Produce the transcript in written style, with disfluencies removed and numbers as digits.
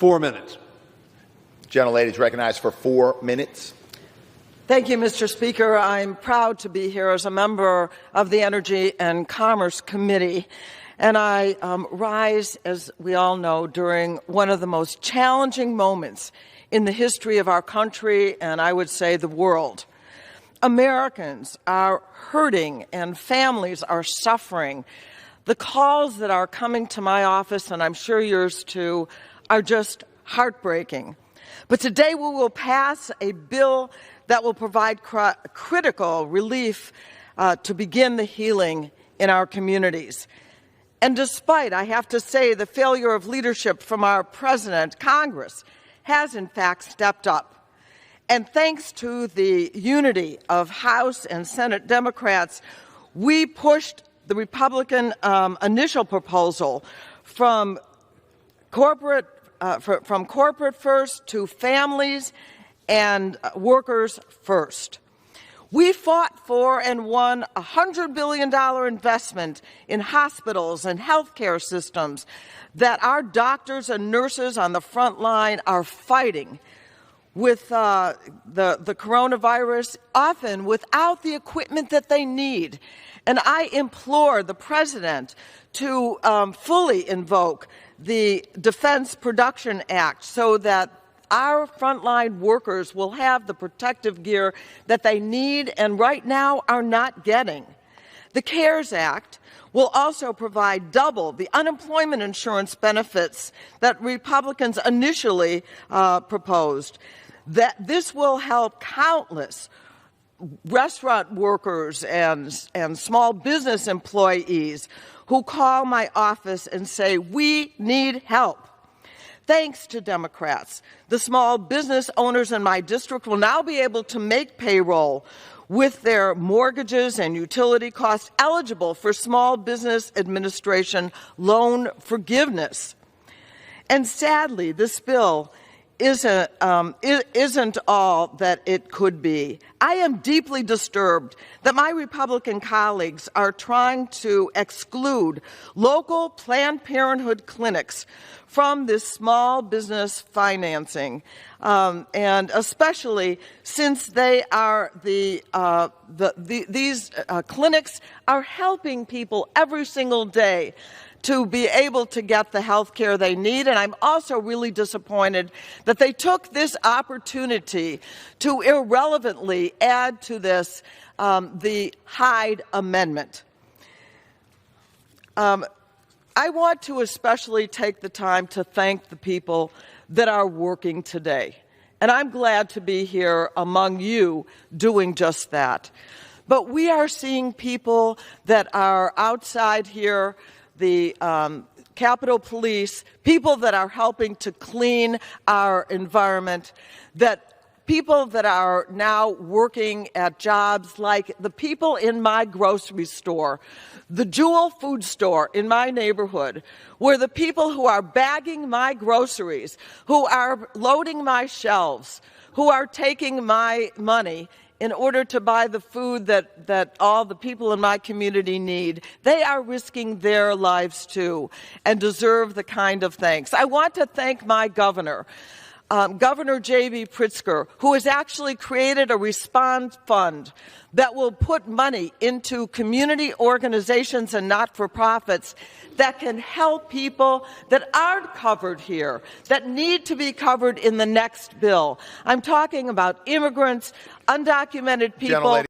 4 minutes. Gentlelady is recognized for 4 minutes. Thank you, Mr. Speaker. I'm proud to be here as a member of the Energy and Commerce Committee. And I rise, as we all know, during one of the most challenging moments in the history of our country and I would say the world. Americans are hurting and families are suffering. The calls that are coming to my office, and I'm sure yours too, are just heartbreaking. But today we will pass a bill that will provide critical relief to begin the healing in our communities. And despite, I have to say, the failure of leadership from our president, Congress has in fact stepped up. And thanks to the unity of House and Senate Democrats, we pushed the Republican initial proposal from corporate first to families and workers first. We fought for and won a $100 billion investment in hospitals and healthcare systems that our doctors and nurses on the front line are fighting with the coronavirus, often without the equipment that they need. And I implore the President to fully invoke the Defense Production Act so that our frontline workers will have the protective gear that they need and right now are not getting. The CARES Act will also provide double the unemployment insurance benefits that Republicans initially proposed. That this will help countless restaurant workers and small business employees who call my office and say, we need help. Thanks to Democrats, the small business owners in my district will now be able to make payroll with their mortgages and utility costs eligible for Small Business Administration loan forgiveness. And sadly, this bill isn't all that it could be. I am deeply disturbed that my Republican colleagues are trying to exclude local Planned Parenthood clinics from this small business financing, and especially since they are these clinics are helping people every single day to be able to get the health care they need. And I'm also really disappointed that they took this opportunity to irrelevantly add to this the Hyde Amendment. I want to especially take the time to thank the people that are working today. And I'm glad to be here among you doing just that. But we are seeing people that are outside here, the Capitol Police, people that are helping to clean our environment, that people that are now working at jobs like the people in my grocery store, the Jewel food store in my neighborhood, where the people who are bagging my groceries, who are loading my shelves, who are taking my money in order to buy the food that all the people in my community need, they are risking their lives too and deserve the kind of thanks. I want to thank my governor, Governor J.B. Pritzker, who has actually created a response fund that will put money into community organizations and not-for-profits that can help people that aren't covered here, that need to be covered in the next bill. I'm talking about immigrants, undocumented people.